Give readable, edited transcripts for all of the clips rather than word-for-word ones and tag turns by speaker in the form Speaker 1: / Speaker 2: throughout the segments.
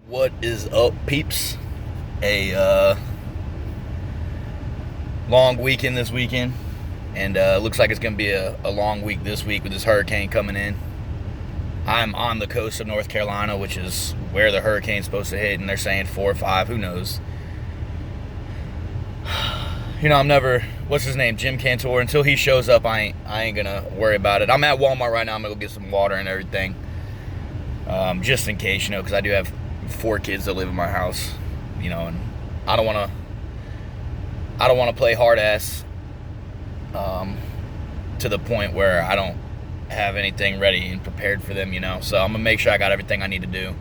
Speaker 1: What is up, peeps? A long weekend this weekend, and looks like it's going to be a long week this week with this hurricane coming in. I'm on the coast of North Carolina, which is where the hurricane's supposed to hit, and they're saying 4 or 5. Who knows? I'm never. What's his name? Jim Cantor. Until he shows up, I ain't gonna worry about it. I'm at Walmart right now. I'm gonna go get some water and everything, just in case, because I do have 4 kids that live in my house, and I don't want to play hard ass to the point where I don't have anything ready and prepared for them, So I'm gonna make sure I got everything I need to do.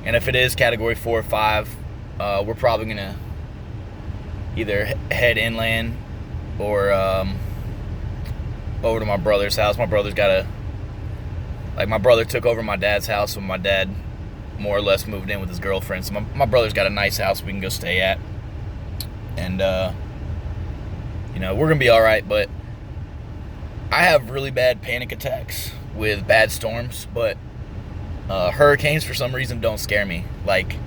Speaker 1: And if it is category 4 or 5, we're probably gonna either head inland or over to my brother's house. My brother's got my brother took over my dad's house when my dad more or less moved in with his girlfriend. So my brother's got a nice house we can go stay at. And, we're going to be all right. But I have really bad panic attacks with bad storms. But hurricanes, for some reason, don't scare me. It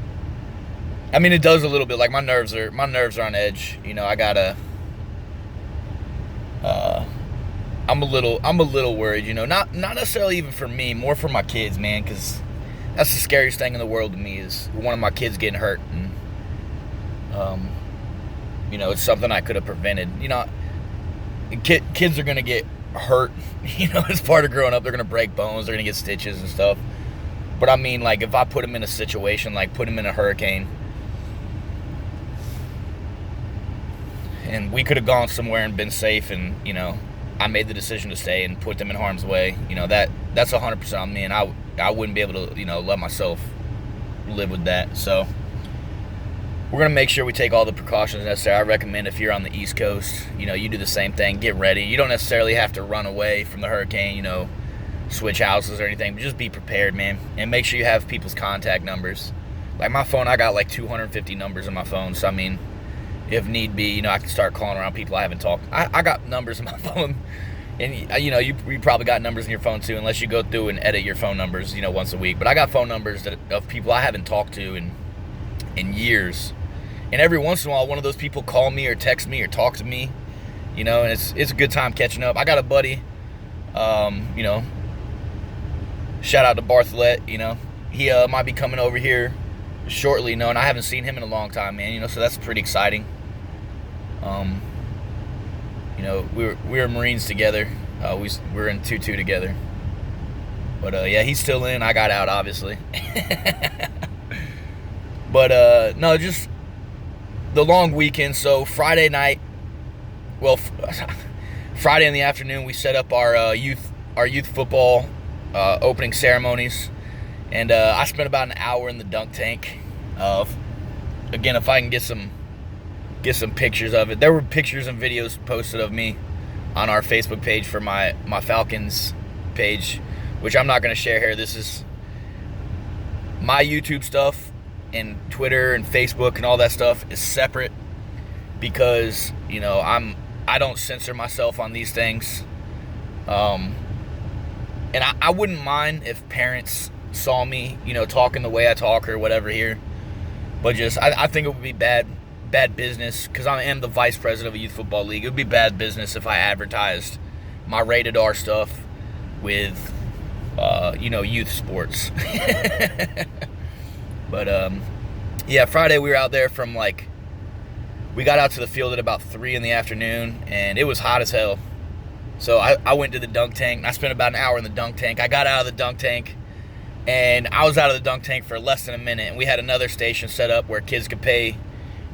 Speaker 1: does a little bit. My nerves are on edge. I gotta. I'm a little worried. Not necessarily even for me, more for my kids, man, because that's the scariest thing in the world to me is one of my kids getting hurt, and it's something I could have prevented. Kids are gonna get hurt. As part of growing up, they're gonna break bones, they're gonna get stitches and stuff. But if I put them in a situation, put them in a hurricane, and we could have gone somewhere and been safe, and I made the decision to stay and put them in harm's way. That's 100% on me, and I wouldn't be able to let myself live with that. So we're gonna make sure we take all the precautions necessary. I recommend if you're on the East Coast, you do the same thing. Get ready. You don't necessarily have to run away from the hurricane, switch houses or anything, but just be prepared, man, and make sure you have people's contact numbers. My phone, I got 250 numbers on my phone, so if need be, I can start calling around people I haven't talked. I got numbers in my phone, and you probably got numbers in your phone too, unless you go through and edit your phone numbers, once a week. But I got phone numbers of people I haven't talked to in years, and every once in a while, one of those people call me or text me or talk to me, and it's a good time catching up. I got a buddy, shout out to Bartholet, he might be coming over here shortly, and I haven't seen him in a long time, man, so that's pretty exciting. We were Marines together. We were in 2-2 together. But yeah, he's still in. I got out, obviously. But no, just the long weekend. So Friday night, Friday in the afternoon, we set up our youth football opening ceremonies, and I spent about an hour in the dunk tank. Again, if I can get some pictures of it. There were pictures and videos posted of me on our Facebook page for my Falcons page, which I'm not going to share here. This is my YouTube stuff, and Twitter and Facebook and all that stuff is separate because I don't censor myself on these things. And I wouldn't mind if parents saw me, talking the way I talk or whatever here, but just I think it would be bad business, because I am the vice president of a youth football league. It would be bad business if I advertised my rated R stuff with youth sports. But yeah, Friday we were out there from we got out to the field at about 3 in the afternoon, and it was hot as hell. So I went to the dunk tank, and I spent about an hour in the dunk tank. I got out of the dunk tank, and I was out of the dunk tank for less than a minute, and we had another station set up where kids could pay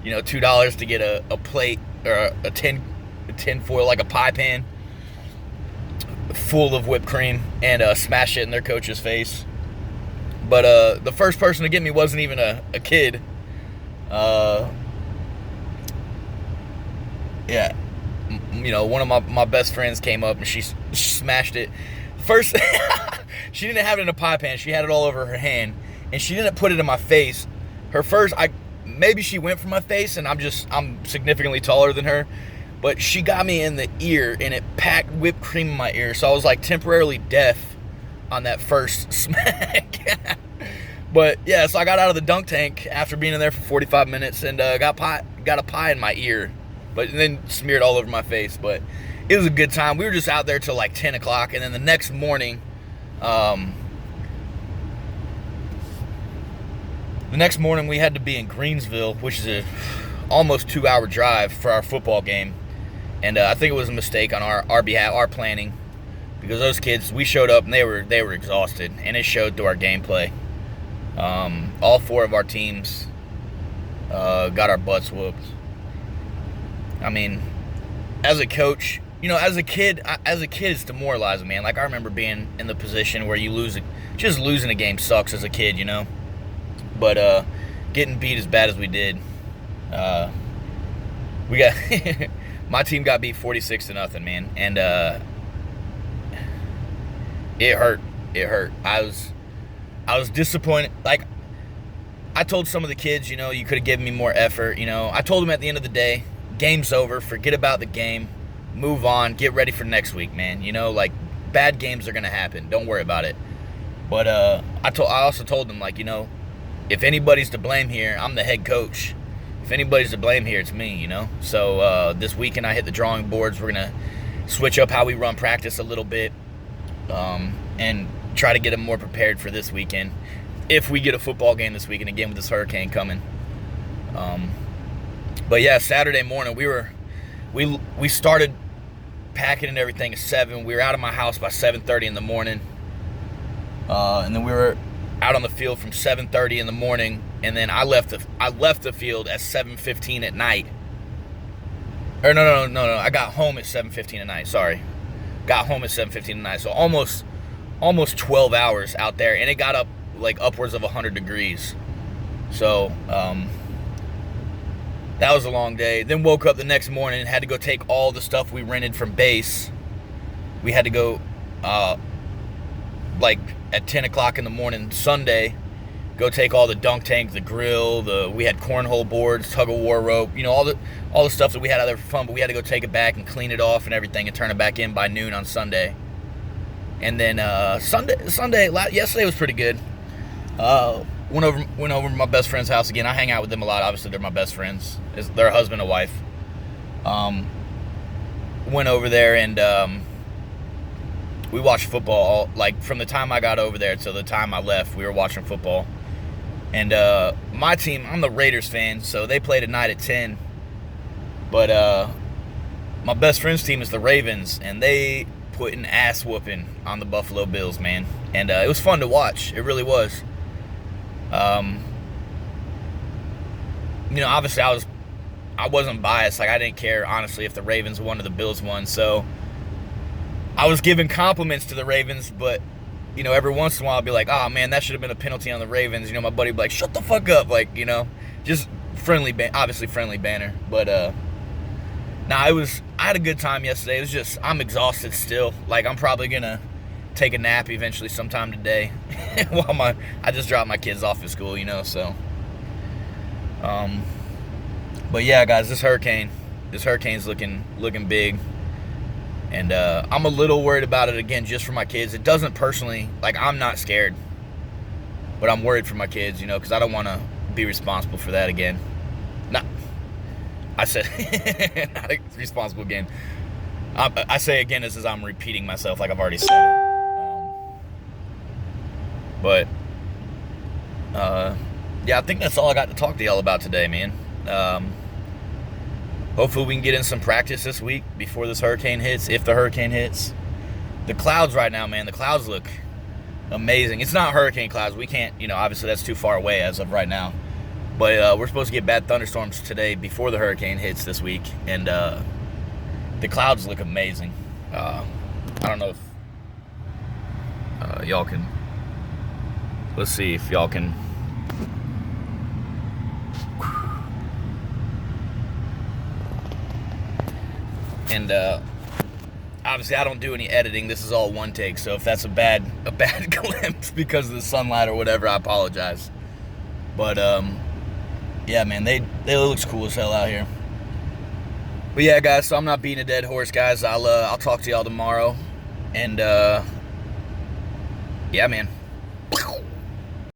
Speaker 1: $2 to get a plate or a tin foil, a pie pan full of whipped cream, and smash it in their coach's face. But the first person to get me wasn't even a kid. Yeah, one of my best friends came up and she smashed it. First, she didn't have it in a pie pan. She had it all over her hand, and she didn't put it in my face. Maybe she went for my face, and I'm significantly taller than her, but she got me in the ear, and it packed whipped cream in my ear, so I was temporarily deaf on that first smack. But yeah, so I got out of the dunk tank after being in there for 45 minutes and got a pie in my ear, but then smeared all over my face. But it was a good time. We were just out there till like 10 o'clock, and then the next morning, we had to be in Greensville, which is a almost 2-hour drive for our football game. And I think it was a mistake on our behalf, our planning, because those kids, we showed up and they were exhausted, and it showed through our gameplay. All 4 of our teams got our butts whooped. I mean, as a coach, as a kid, it's demoralizing, man. Like, I remember being in the position where just losing a game sucks as a kid, But getting beat as bad as we did, we got my team got beat 46-0, man, and it hurt. It hurt. I was disappointed. Like, I told some of the kids, you could have given me more effort. I told them at the end of the day, game's over. Forget about the game. Move on. Get ready for next week, man. Like, bad games are gonna happen. Don't worry about it. But I also told them, like, if anybody's to blame here, I'm the head coach. If anybody's to blame here, it's me. So this weekend I hit the drawing boards. We're gonna switch up how we run practice a little bit, and try to get them more prepared for this weekend. If we get a football game this weekend, again with this hurricane coming. But yeah, Saturday morning we started packing and everything at 7. We were out of my house by 7:30 in the morning, and then we were out on the field from 7:30 in the morning, and then I left the field at 7:15 at night. Or no, I got home at 7:15 at night. Sorry, got home at 7:15 at night. So almost 12 hours out there, and it got up like upwards of 100 degrees. So that was a long day. Then woke up the next morning and had to go take all the stuff we rented from base. We had to go like at 10 o'clock in the morning Sunday, go take all the dunk tank, the grill, we had cornhole boards, tug of war rope, all the stuff that we had out there for fun, but we had to go take it back and clean it off and everything and turn it back in by noon on Sunday. And then yesterday was pretty good. Went over to my best friend's house again. I hang out with them a lot. Obviously, they're my best friends. They're a husband and wife. Went over there and we watched football from the time I got over there till the time I left. We were watching football. And my team, I'm the Raiders fan, so they play tonight at 10. But my best friend's team is the Ravens, and they put an ass whooping on the Buffalo Bills, man. And it was fun to watch. It really was. Obviously I wasn't biased. Like, I didn't care, honestly, if the Ravens won or the Bills won. So I was giving compliments to the Ravens, but, every once in a while I'd be like, oh, man, that should have been a penalty on the Ravens. My buddy would be like, shut the fuck up. Like, just obviously friendly banner. But, I had a good time yesterday. It was just, I'm exhausted still. Like, I'm probably going to take a nap eventually sometime today while I just dropped my kids off at school, so. But yeah, guys, this hurricane's looking big. And I'm a little worried about it again, just for my kids. It doesn't personally, like, I'm not scared, but I'm worried for my kids, because I don't want to be responsible for that again. I said, not a responsible again. I say again as I'm repeating myself, like I've already said it. But yeah, I think that's all I got to talk to y'all about today, man. Hopefully we can get in some practice this week before this hurricane hits, if the hurricane hits. The clouds right now, man, the clouds look amazing. It's not hurricane clouds. We can't, obviously that's too far away as of right now. But we're supposed to get bad thunderstorms today before the hurricane hits this week. And the clouds look amazing. I don't know if y'all can... Let's see if y'all can... And obviously I don't do any editing. This is all one take, so if that's a bad glimpse because of the sunlight or whatever, I apologize. But yeah, man, they looks cool as hell out here. But yeah, guys, so I'm not beating a dead horse, guys. I'll talk to y'all tomorrow. And yeah, man.